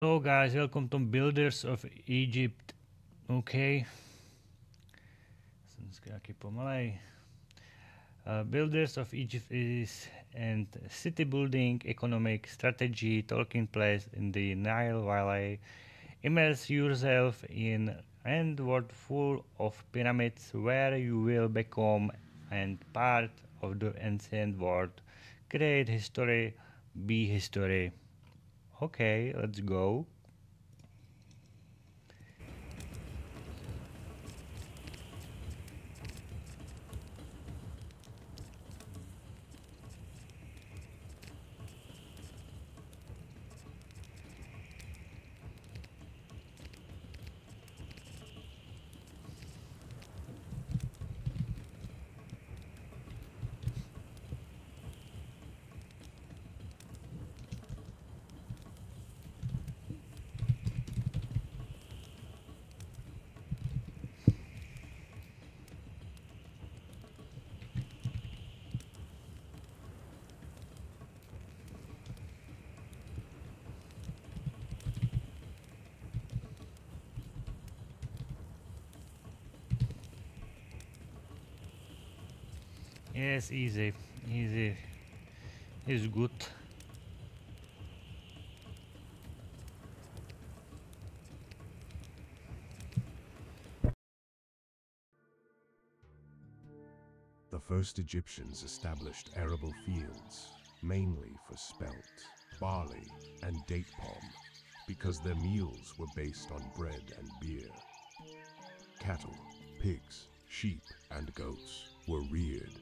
Hello guys, welcome to Builders of Egypt. OK. Jsem dneska nějaký pomalej. Builders of Egypt is and city building, economic strategy, taking place in the Nile Valley. Immerse yourself in and world full of pyramids where you will become and part of the ancient world. Create history, be history. Okay, let's go. Yes, easy. Easy is good. The first Egyptians established arable fields, mainly for spelt, barley, and date palm, because their meals were based on bread and beer. Cattle, pigs, sheep, and goats were reared,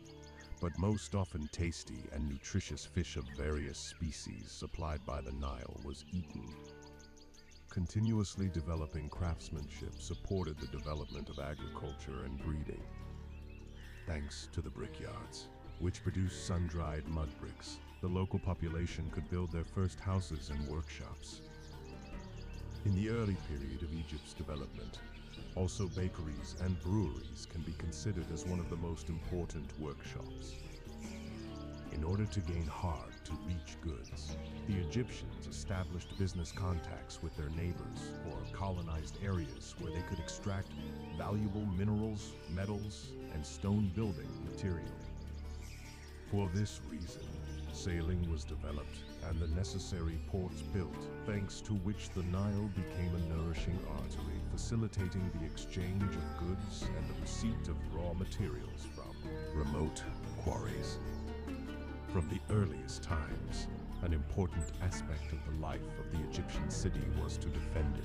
but most often tasty and nutritious fish of various species supplied by the Nile was eaten. Continuously developing craftsmanship supported the development of agriculture and breeding. Thanks to the brickyards, which produced sun-dried mud bricks, the local population could build their first houses and workshops. In the early period of Egypt's development, also bakeries and breweries can be considered as one of the most important workshops. In order to gain hard-to-reach goods, the Egyptians established business contacts with their neighbors or colonized areas where they could extract valuable minerals, metals, and stone building material. For this reason, sailing was developed and the necessary ports built, thanks to which the Nile became a nourishing artery, facilitating the exchange of goods and the receipt of raw materials from remote quarries. From the earliest times, an important aspect of the life of the Egyptian city was to defend it.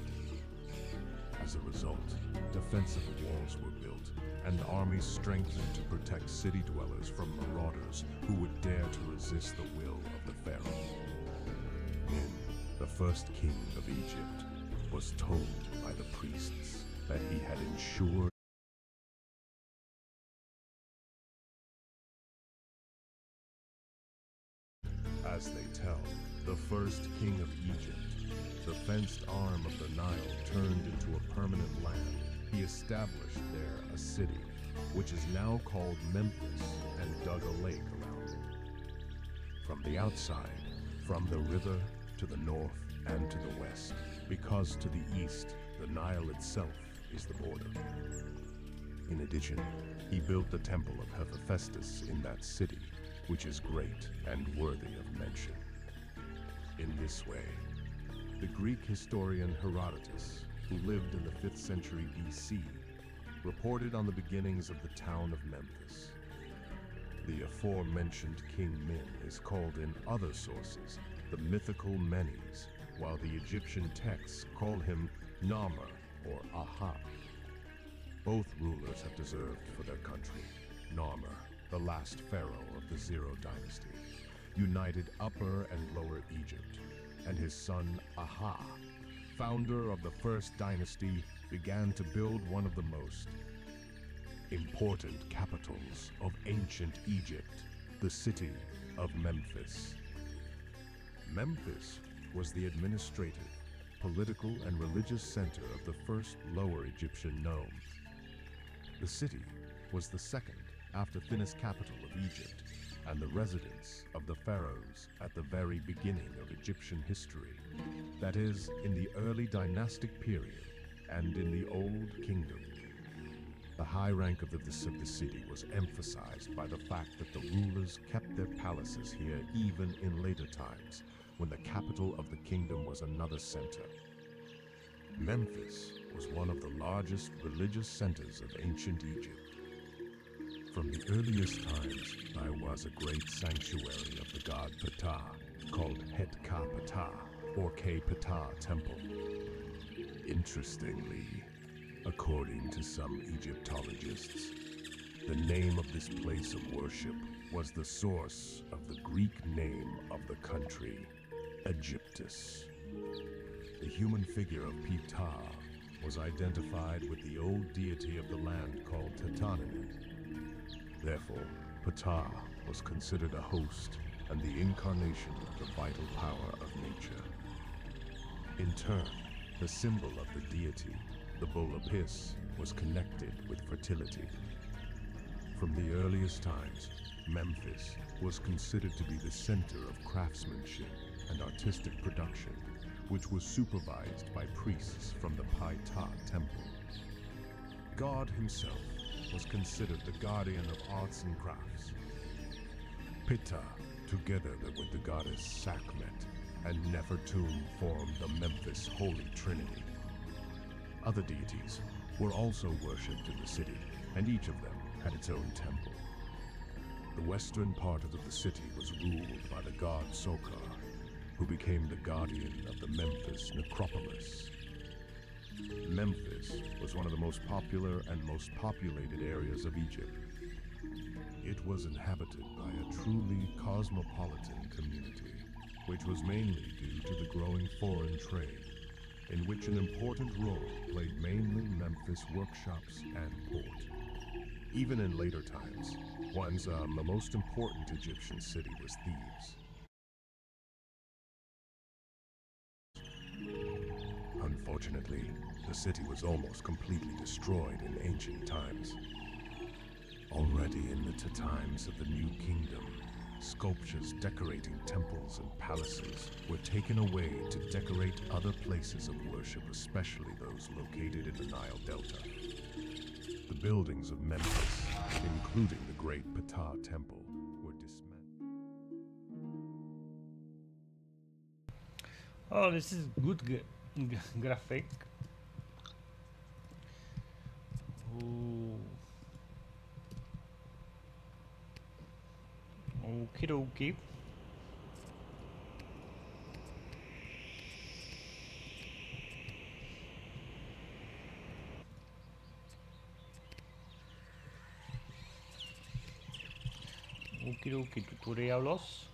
As a result, defensive walls were built and armies strengthened to protect city dwellers from marauders who would dare to resist the will of the Pharaoh. Min, the first king of Egypt, was told by the priests that he had ensured as they tell, the first king of Egypt, the fenced arm of the Nile turned into a permanent land. He established there a city, which is now called Memphis, and dug a lake around it. From the outside, from the river to the north and to the west, because to the east, the Nile itself is the border. In addition, he built the temple of Hephaestus in that city, which is great and worthy of mention. In this way, the Greek historian Herodotus, who lived in the 5th century BC, reported on the beginnings of the town of Memphis. The aforementioned King Min is called in other sources the mythical Menes, while the Egyptian texts call him Narmer or Aha. Both rulers have deserved for their country. Narmer, the last pharaoh of the Zero dynasty, united Upper and Lower Egypt, and his son Aha, founder of the first dynasty, began to build one of the most important capitals of ancient Egypt, the city of Memphis. Memphis was the administrative, political, and religious center of the first Lower Egyptian nome. The city was the second after Thinis capital of Egypt, and the residence of the pharaohs at the very beginning of Egyptian history, that is, in the early dynastic period and in the Old Kingdom. The high rank of the city was emphasized by the fact that the rulers kept their palaces here even in later times, when the capital of the kingdom was another center. Memphis was one of the largest religious centers of ancient Egypt. From the earliest times, there was a great sanctuary of the god Ptah, called Het-Ka-Ptah, or K-Ptah Temple. Interestingly, according to some Egyptologists, the name of this place of worship was the source of the Greek name of the country, Egyptus. The human figure of Ptah was identified with the old deity of the land called Tatanenet. Therefore, Ptah was considered a host and the incarnation of the vital power of nature. In turn, the symbol of the deity, the bull Apis, was connected with fertility. From the earliest times, Memphis was considered to be the center of craftsmanship and artistic production, which was supervised by priests from the Ptah temple. God himself was considered the guardian of arts and crafts. Ptah, together with the goddess Sekhmet and Nefertun, formed the Memphis Holy Trinity. Other deities were also worshipped in the city, and each of them had its own temple. The western part of the city was ruled by the god Sokar, who became the guardian of the Memphis necropolis. Memphis was one of the most popular and most populated areas of Egypt. It was inhabited by a truly cosmopolitan community, which was mainly due to the growing foreign trade, in which an important role played mainly Memphis workshops and port. Even in later times, the most important Egyptian city was Thebes. Unfortunately, the city was almost completely destroyed in ancient times. Already in the times of the New Kingdom, sculptures decorating temples and palaces were taken away to decorate other places of worship, especially those located in the Nile Delta. The buildings of Memphis, including the great Ptah Temple, were dismantled. Oh, this is good graphic. Ooh. Okie dokie. Okie dokie tutorialos.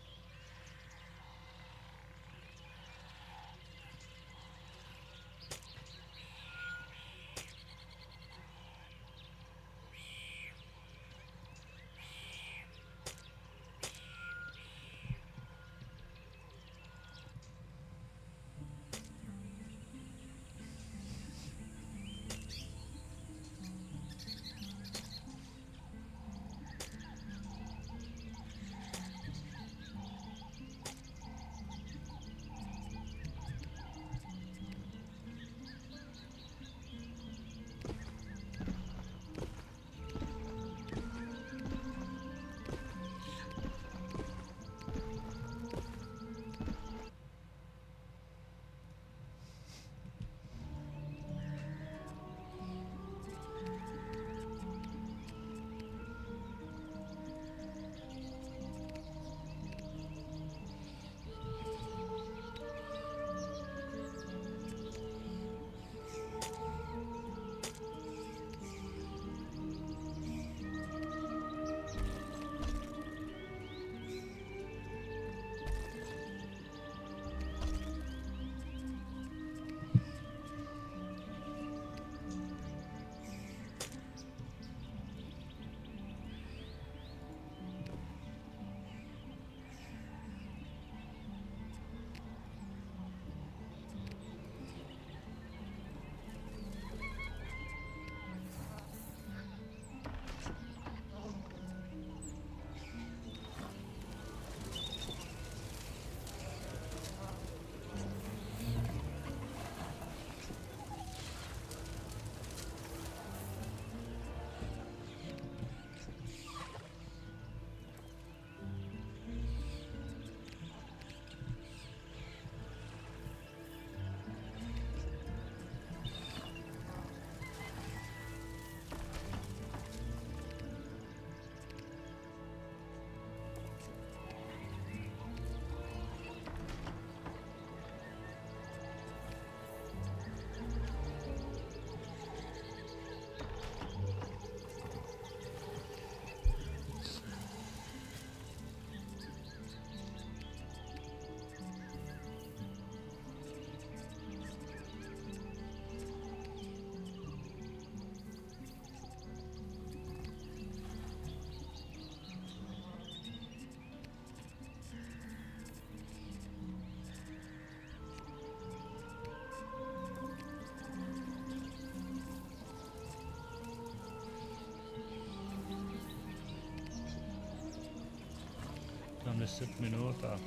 10 minut a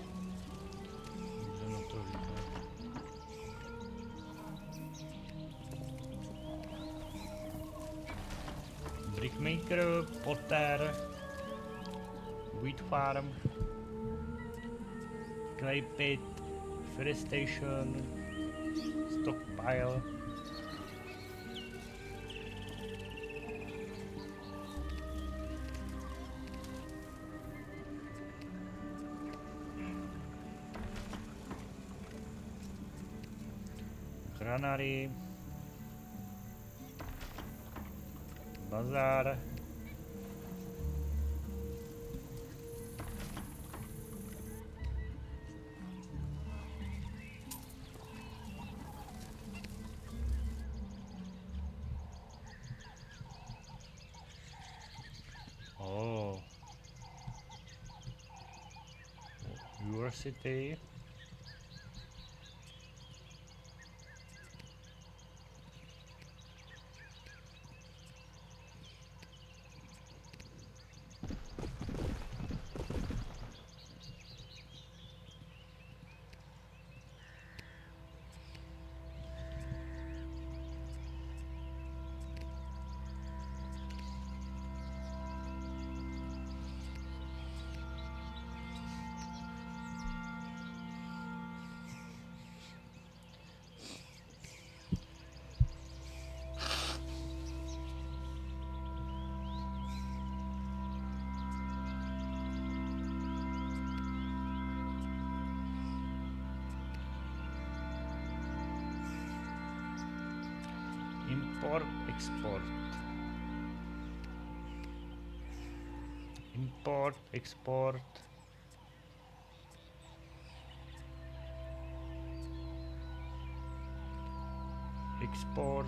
můžeme to vypnout. Brickmaker, Potter, Wheat Farm, Clay Pit, Forestation, Stockpile. Granary, Bazar, oh, University. Import, export. Import, export. Export.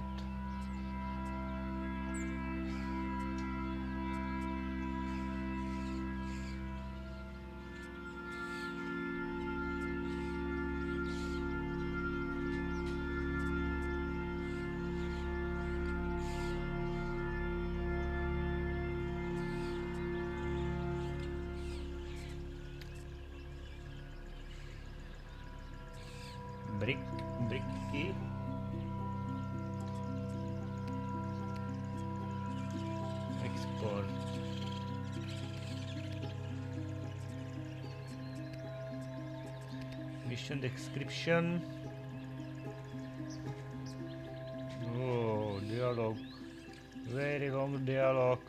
Brick key. Export. Mission description. Oh, dialogue. Very long dialogue.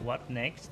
What next?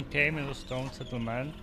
Okay, middle stone settlement.